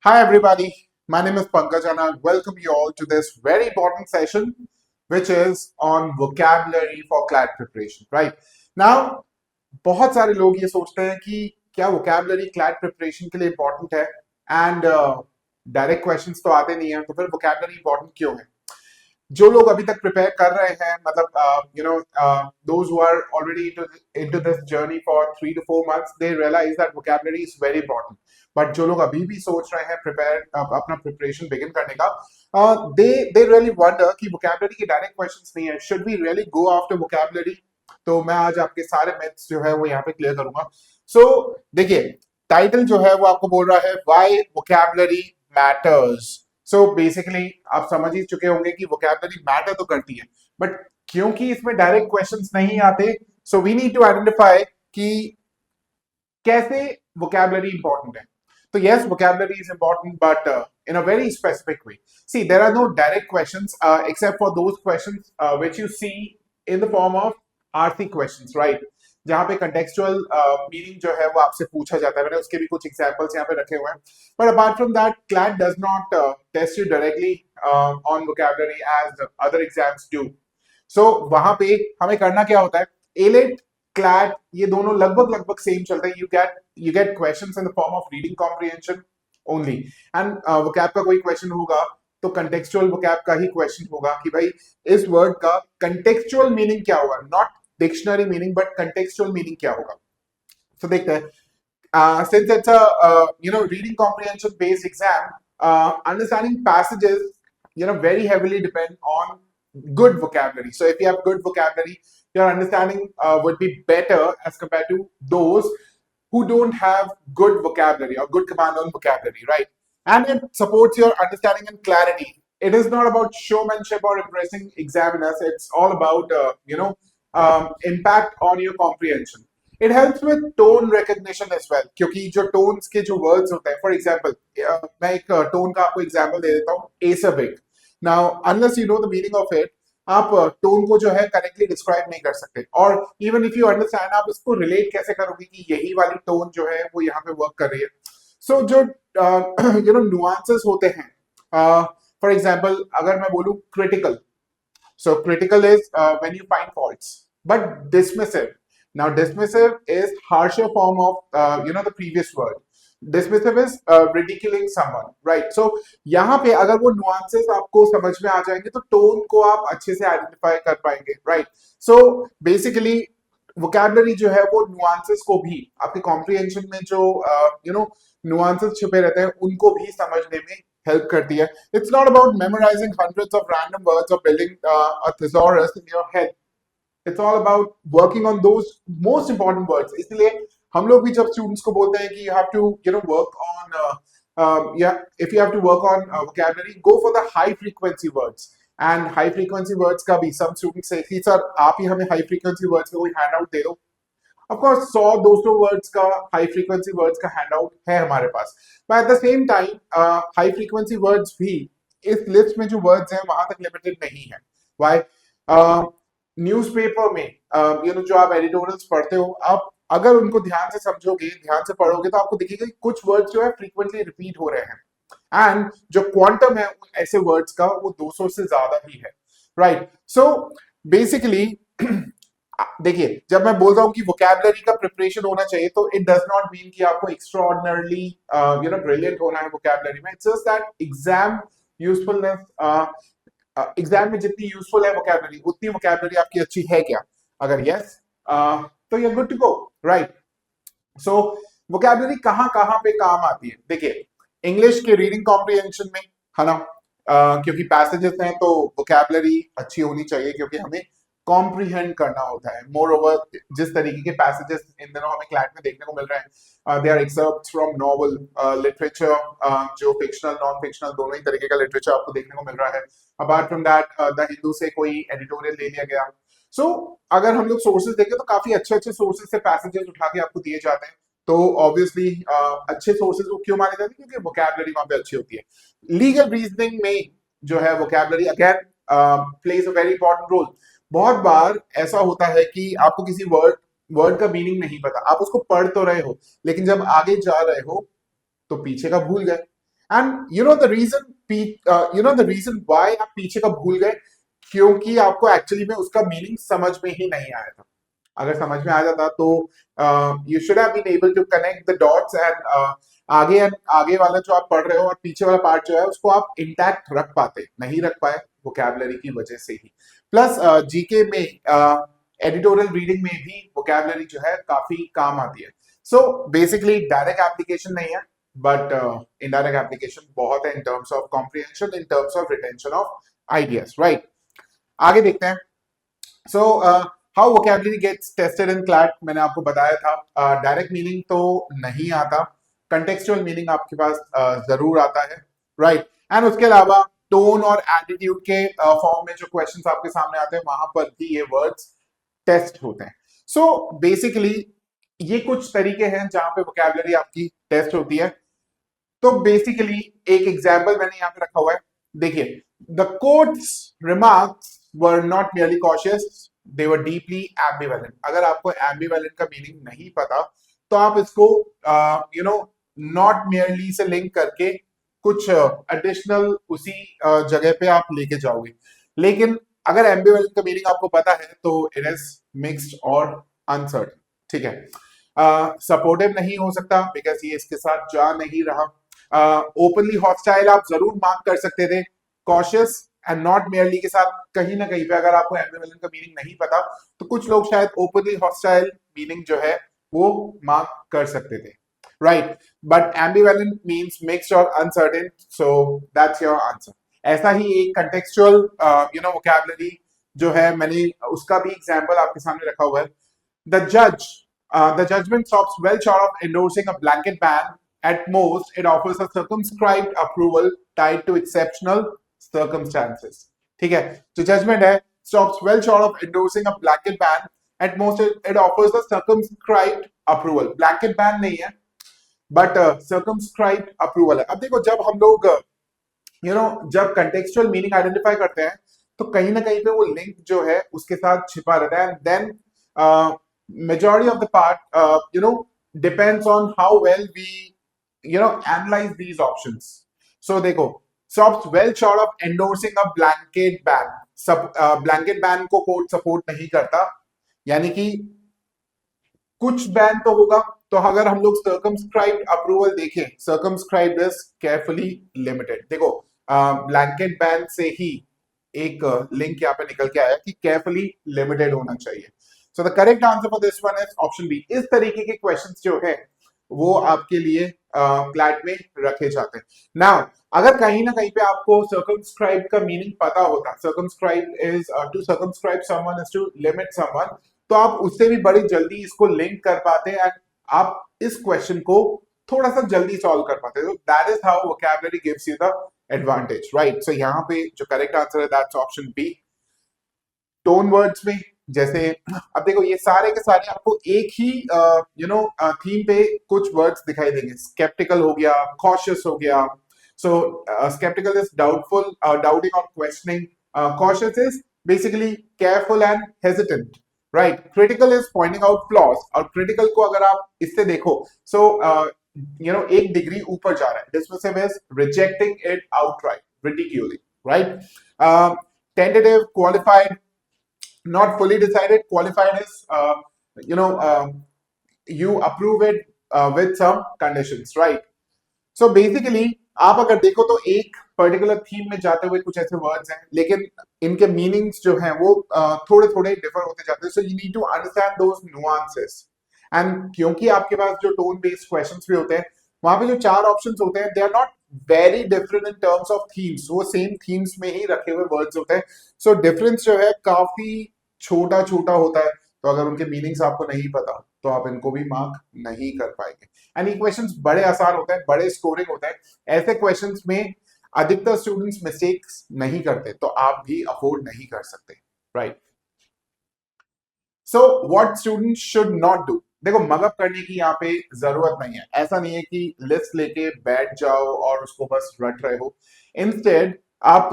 Hi, everybody. My name is Pankaj, and I welcome you all to this very important session, which is on vocabulary for CLAT preparation. Right now, बहुत सारे लोग ये सोचते हैं कि क्या vocabulary CLAT preparation के लिए important है, and direct questions तो आते नहीं हैं, तो फिर vocabulary important क्यों है? जो लोग अभी तक प्रिपेयर कर रहे हैं, मतलब those who are already into this journey for 3 to 4 months, they realize that vocabulary is very important. But जो लोग अभी भी सोच रहे हैं प्रिपेयर अपना प्रिपरेशन बिगिन करने का, दे दे रियली वंडर कि वोकैबुलरी के डायरेक्ट क्वेश्चंस नहीं है, should we really go after vocabulary? तो मैं आज आपके सारे मिथ्स जो है वो यहाँ पे क्लियर करूंगा. सो देखिए, टाइटल जो है वो आपको बोल रहा है why vocabulary matters. So basically आप समझ ही चुके होंगे कि वोकैबुलरी मैटर तो करती है, बट क्योंकि इसमें डायरेक्ट क्वेश्चंस नहीं आते, so we need to identify कि कैसे वोकैबुलरी इंपॉर्टेंट है. तो yes, vocabulary is important, but in a very specific way. See, there are no direct questions except for those questions which you see in the form of RC questions, right? जहां पे contextual meaning जो है वो आपसे पूछा जाता है. मैंने उसके भी कुछ examples यहाँ पे रखे हुए हैं. But apart from that, CLAT does not test you directly on vocabulary as other exams do. So वहां पे हमें करना क्या होता है? ALET, CLAT, ये दोनों लगभग लगभग सेम चलते हैं. You get questions in the form of reading comprehension only. And vocab का कोई क्वेश्चन होगा तो contextual vocab का ही क्वेश्चन होगा कि भाई इस वर्ड का contextual मीनिंग क्या होगा, not dictionary meaning but contextual meaning क्या होगा. तो देखते हैं. Since it's a reading comprehension based exam, understanding passages very heavily depend on good vocabulary. So if you have good vocabulary, your understanding would be better as compared to those who don't have good vocabulary or good command on vocabulary, right? And it supports your understanding and clarity. It is not about showmanship or impressing examiners. It's all about impact on your comprehension. It helps with tone recognition as well, क्योंकि जो tones के जो words होते हैं, for example, मैं एक tone का आपको example दे देता हूँ, acerbic. Now, unless you know the meaning of it, आप टोन को जो है करेक्टली डिस्क्राइब नहीं कर सकते. और इवन इफ यू अंडरस्टैंड, आप इसको रिलेट कैसे करोगे कि यही वाली टोन जो है वो यहाँ पे वर्क कर रही है. सो जो नुआंसेस होते हैं, फॉर एग्जांपल अगर मैं बोलूं critical, so critical is when you find faults, but dismissive. Now dismissive is harsher form of the previous word. Dismissive is ridiculing someone, right? So यहाँ पे अगर वो nuances आपको समझ में आ जाएंगे तो टोन को आप अच्छे से आइडेंटिफाई कर पाएंगे, right? So basically vocabulary जो है वो nuances को भी, आपके comprehension में जो nuances छुपे रहते हैं उनको भी समझने में हेल्प करती है. It's not about memorising hundreds of random words और building a thesaurus in your head. It's all about working on those most important words. इसलिए हम लोग भी जब स्टूडेंट्स को बोलते हैं कि you have to work on, if you have to work on vocabulary, go for the high frequency words. And high frequency words का भी सम स्टूडेंट्स से कि सर आप ही हमें हाई फ्रीक्वेंसी वर्ड्स का कोई हैंड आउट दे दो. ऑफ कोर्स 100-200 वर्ड्स का हाई फ्रीक्वेंसी वर्ड्स का हैंडआउट है हमारे पास, but at the same time high frequency words भी इस लिस्ट में जो वर्ड्स हैं वहां तक लिमिटेड नहीं है. व्हाई? न्यूज़पेपर में जो आप एडिटोरियल्स पढ़ते हो, आप अगर उनको ध्यान से समझोगे, ध्यान से पढ़ोगे, तो आपको दिखेगा कि कुछ वर्ड्स जो है फ्रीक्वेंटली रिपीट हो रहे हैं. एंड जो क्वांटम है ऐसे वर्ड्स का वो 200 से ज्यादा ही है, राइट? सो बेसिकली देखिए, जब मैं बोल रहा हूं कि वोकैबुलरी का प्रिपरेशन होना चाहिए, तो इट डज नॉट मीन कि आपको एक्स्ट्राऑर्डिनरली ब्रिलियंट होना है वोकैबुलरी में. It's just that exam usefulness, exam में जितनी यूजफुल है वोकैबुलरी, उतनी वोकैबुलरी आपकी अच्छी है क्या? अगर यस, तो you are good to go, right? So vocabulary कहां कहां पे काम आती है? देखिए, इंग्लिश के रीडिंग कॉम्प्रिहेंशन में, है ना, क्योंकि पैसेजेस हैं तो वोकैबुलरी अच्छी होनी चाहिए, क्योंकि हमें कॉम्प्रिहेंड करना होता है. मोर ओवर, जिस तरीके के पैसेजेस इन दिनों हमें क्लैट में देखने को मिल रहे हैं, they are excerpts from novel literature, जो फिक्शनल नॉन फिक्शनल दोनों ही तरीके का लिटरेचर आपको देखने को मिल रहा है. Apart from that, the Hindu से कोई एडिटोरियल ले लिया गया. सो अगर हम लोग सोर्सेज देखें तो काफी अच्छे अच्छे सोर्सेज से पैसेजेस उठा के आपको दिए जाते हैं. तो ऑब्वियसली अच्छे सोर्सेज को क्यों माने जाते हैं? क्योंकि वोकैबुलरी वहां पे अच्छी होती है. लीगल रीजनिंग में जो है vocabulary again plays a very important role. बहुत बार ऐसा होता है कि आपको किसी वर्ड का मीनिंग नहीं पता, आप उसको पढ़ तो रहे हो, लेकिन जब आगे जा रहे हो तो पीछे का भूल गए. And you know the reason why आप पीछे का भूल गए, क्योंकि आपको एक्चुअली में उसका मीनिंग समझ में ही नहीं आया था। अगर समझ में आ जाता तो you should have been able to connect the dots and आगे आगे वाला जो आप पढ़ रहे हो और पीछे वाला पार्ट जो है उसको आप इंटैक्ट रख पाते, नहीं रख पाए वोकैबुलरी की वजह से ही। प्लस जीके में एडिटोरियल रीडिंग में भी वोकैबुलरी जो है काफी काम आती है। सो बेसिकली डायरेक्ट एप्लीकेशन नहीं है, बट इनडायरेक्ट एप्लीकेशन बहुत है in terms of comprehension, in terms of retention of ideas, right. आगे देखते हैं। So how vocabulary gets tested in CLAT, मैंने आपको बताया था डायरेक्ट मीनिंग तो नहीं आता, कंटेक्सचुअल मीनिंग आपके पास जरूर आता है, राइट। एंड उसके अलावा टोन और एटीट्यूड के फॉर्म में जो क्वेश्चंस आपके सामने आते हैं वहां पर भी ये वर्ड्स टेस्ट होते हैं। सो बेसिकली ये कुछ तरीके हैं जहां पे वोकैबुलरी आपकी टेस्ट होती है। तो बेसिकली एक एग्जाम्पल मैंने यहाँ पे रखा हुआ है, देखिए, the courts remarks were not merely cautious, they were deeply ambivalent। अगर आपको ambivalent का मीनिंग नहीं पता तो आप इसको यू नो नॉट merely से लिंक करके कुछ एडिशनल उसी जगह पे आप लेके जाओगे। लेकिन अगर ambivalent का मीनिंग आपको पता है तो इट इज मिक्स्ड और अनसर्टेन, ठीक है। सपोर्टिव नहीं हो सकता बिकॉज ये इसके साथ जा नहीं रहा। ओपनली हॉस्टाइल आप जरूर मार्क कर सकते थे, कॉशियस एंड नॉट merely के साथ कहीं ना कहीं पे अगर आपको एम्बिवेलेंट का मीनिंग नहीं पता तो कुछ लोग शायद ओपनली हॉस्टाइल मीनिंग जो है वो मार्क कर सकते थे, राइट। बट एम्बिवेलेंट मींस मिक्स्ड और uncertain, so that's your answer. ऐसा ही एक कंटेक्सचुअल वोकैबुलरी जो है, मैंने उसका भी एग्जांपल आपके सामने रखा हुआ है। The judgment stops well short of endorsing a blanket ban. At most, it offers a circumscribed approval tied to exceptional circumstances. ठीक है, तो judgment है stops well short of endorsing a blanket ban. At most, it offers a circumscribed approval. Blanket ban नहीं है, but circumscribed approval है। अब देखो, जब हम लोग जब contextual meaning identify करते हैं तो कहीं ना कहीं पे वो लिंक जो है उसके साथ छिपा रहता है, and then majority of the part depends on how well we analyze these options. So देखो, stops well short of endorsing a blanket ban. Blanket ban को कोर्ट सपोर्ट नहीं करता, यानी कि कुछ बैन तो होगा। तो अगर हम लोग सर्कमस्क्राइब्ड अप्रूवल देखें, सर्कमस्क्राइब्ड इज केयरफुली लिमिटेड। देखो, ब्लैंकेट बैन से ही एक लिंक यहाँ पे निकल के आया कि केयरफुली लिमिटेड होना चाहिए। So the correct answer for this one is option B. इस तरीके के क्वेश्चंस जो है वो आपके लिए क्लैट में रखे जाते हैं। नाउ अगर कहीं ना कहीं पे आपको सर्कमस्क्राइब का मीनिंग पता होता, circumscribe is to circumscribe someone is to limit someone, तो आप उससे भी बड़ी जल्दी इसको लिंक कर पाते हैं एंड आप इस क्वेश्चन को थोड़ा सा जल्दी सॉल्व कर पाते हैं। That is how vocabulary gives you the advantage, right. So यहाँ पे जो करेक्ट आंसर है that's option B. Tone words में जैसे, अब देखो, ये सारे के सारे आपको एक ही थीम पे कुछ वर्ड्स दिखाई देंगे। स्केप्टिकल हो गया, कॉशियस हो गया। सो स्केप्टिकल इज डाउटफुल, डाउटिंग और questioning. Cautious is basically careful and hesitant, right. Critical is pointing out flaws, और क्रिटिकल को अगर आप इससे देखो, सो एक डिग्री ऊपर जा रहा है। Dismissive is rejecting it outright, ridiculing, right. Tentative, qualified, not fully decided. Qualified is you approve it with some conditions, right? So basically आप अगर देखो तो एक पर्टिकुलर थीम में जाते हुए कुछ ऐसे वर्ड्स हैं, लेकिन इनके मीनिंग्स जो हैं वो थोड़े थोड़े डिफर होते जाते हैं। So you need to understand those nuances. And क्योंकि आपके पास जो टोन बेस्ड क्वेश्चंस भी होते हैं, वहां पे जो चार ऑप्शंस होते हैं they are not very different in terms of themes, वो सेम थीम्स में ही रखे हुए वर्ड्स होते हैं। सो डिफरेंस जो है काफी छोटा छोटा होता है, तो अगर उनके मीनिंग्स आपको नहीं पता तो आप इनको भी मार्क नहीं कर पाएंगे। एंड ये क्वेश्चंस बड़े आसान होते हैं, बड़े स्कोरिंग होते हैं। ऐसे क्वेश्चंस में अधिकतर स्टूडेंट्स मिस्टेक्स नहीं करते, तो आप भी अफोर्ड नहीं कर सकते, right. So what students should not do. देखो, मगअप करने की यहाँ पे जरूरत नहीं है। ऐसा नहीं है कि लिस्ट लेके बैठ जाओ और उसको बस रट रहे हो। इंस्टेड आप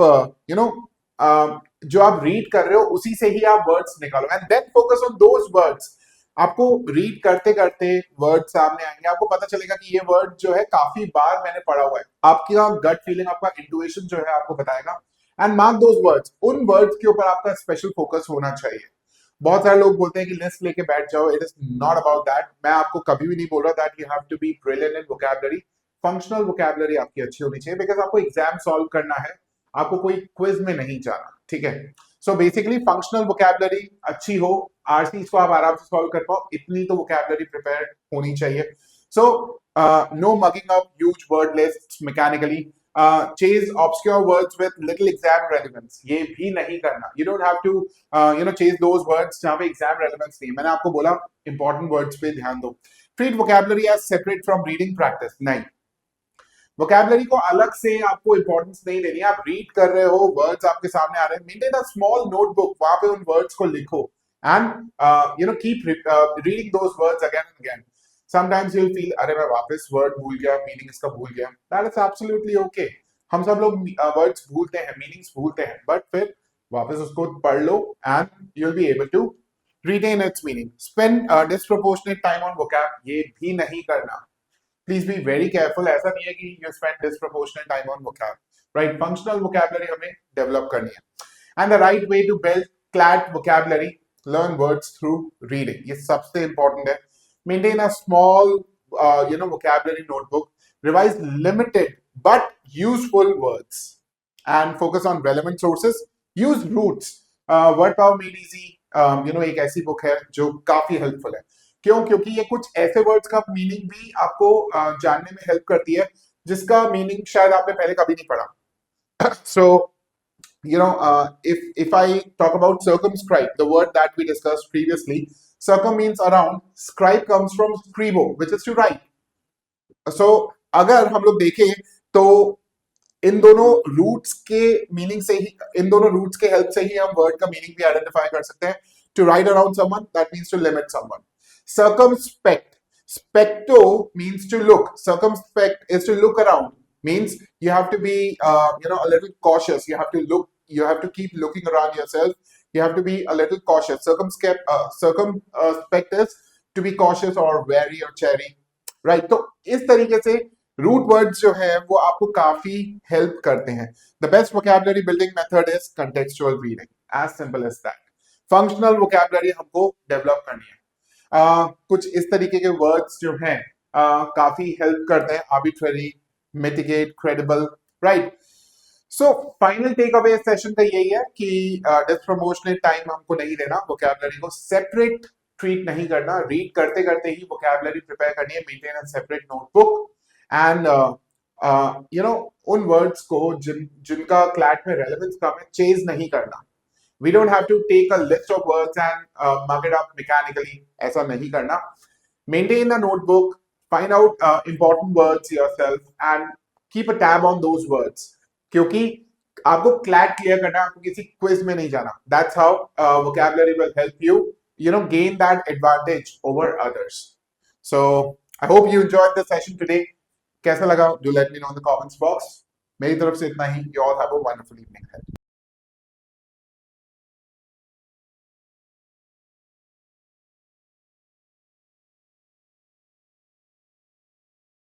जो आप रीड कर रहे हो उसी से ही आप वर्ड्स निकालो, and then focus on those words आपको रीड करते करते वर्ड सामने आएंगे, आपको पता चलेगा कि ये वर्ड जो है काफी बार मैंने पढ़ा हुआ है। आपका गट फीलिंग, आपका इंट्यूशन जो है आपको बताएगा। एंड मार्क दोज वर्ड्स, उन वर्ड्स के ऊपर आपका स्पेशल फोकस होना चाहिए। बहुत सारे लोग बोलते हैं कि लिस्ट लेके बैठ जाओ, it is not about that. मैं आपको कभी भी नहीं बोल रहा that you have to be brilliant in vocabulary. Functional vocabulary आपकी अच्छी होनी चाहिए, बिकॉज आपको एग्जाम सॉल्व करना है, आपको कोई क्विज में नहीं जाना, ठीक है। सो बेसिकली फंक्शनल वोकैबुलरी अच्छी हो, आरसी को आप आराम से सॉल्व कर पाओ, इतनी तो वोकैबुलरी प्रिपेयर होनी चाहिए। So no mugging up huge word lists mechanically, chase obscure words with little exam relevance, ये भी नहीं करना। You don't have to chase those words जहां पे exam relevance नहीं है। मैंने आपको बोला important words पे ध्यान दो। Treat vocabulary as separate from reading practice, नहीं, वोकैबुलरी को अलग से आपको इंपॉर्टेंस नहीं देनी है। आप रीड कर रहे हो, वर्ड्स आपके सामने आ रहे हैं, मेंटेन अ स्मॉल नोटबुक, वहां पे उन वर्ड्स को लिखो and keep reading those words again and again. Sometimes you will feel अरे मैं वापस वर्ड भूल गया, मीनिंग इसका भूल गया, दैट इज एब्सोल्युटली ओके। हम सब लोग वर्ड्स भूलते हैं, मीनिंग्स भूलते हैं, बट फिर वापस उसको पढ़ लो and you will be able to retain its meaning. Spend disproportionate time on vocab, ये भी नहीं करना। Please be very careful. ऐसा नहीं है कि you spend disproportional time on vocab, right. Functional vocabulary हमें डेवलप करनी है। And the right way to build CLAT vocabulary, learn words through reading, ये सबसे इंपॉर्टेंट है। Maintain a small vocabulary notebook, revise limited but useful words and focus on relevant sources, use roots. Word power made easy एक ऐसी book है जो काफी helpful है। क्यों? क्योंकि ये कुछ ऐसे वर्ड्स का मीनिंग भी आपको जानने में हेल्प करती है जिसका मीनिंग शायद आपने पहले कभी नहीं पढ़ा। सो if I talk about circumscribe, the word that we discussed previously, circum means around, scribe comes from scribo, which is to write. So अगर हम लोग देखें तो इन दोनों रूट्स के मीनिंग से ही, इन दोनों रूट्स के हेल्प से ही हम वर्ड का मीनिंग भी आइडेंटिफाई कर सकते हैं। To write around someone, that means to limit someone. Circumspect, specto means to look, circumspect is to look around, means you have to be a little cautious, you have to look, you have to keep looking around yourself, you have to be a little cautious. Circumspect is to be cautious or wary or chary, right? तो इस तरीके से root words जो है वो आपको काफी help करते हैं। The best vocabulary building method is contextual reading, as simple as that. Functional vocabulary हमको डेवलप करनी है। कुछ इस तरीके के वर्ड्स जो हैं काफी हेल्प करते हैं, arbitrary, mitigate, credible, right. So final takeaway session का यही है कि डिस्प्रपोर्शनेट टाइम हमको नहीं देना, वोकैबुलरी को सेपरेट ट्रीट नहीं करना, रीड करते करते ही वोकैबुलरी प्रिपेयर करनी है। Maintain a separate notebook and उन वर्ड्स को जिनका क्लैट में रेलेवेंस कम है, चेज नहीं करना। We don't have to take a list of words and mug it up mechanically. ऐसा नहीं करना। Maintain a notebook, find out important words yourself and keep a tab on those words. क्योंकि आपको CLAT clear करना, आपको किसी quiz में नहीं जाना। That's how vocabulary will help you, gain that advantage over others. So I hope you enjoyed the session today. कैसा लगा? Do let me know in the comments box. मेरी तरफ से इतना ही। You all have a wonderful evening.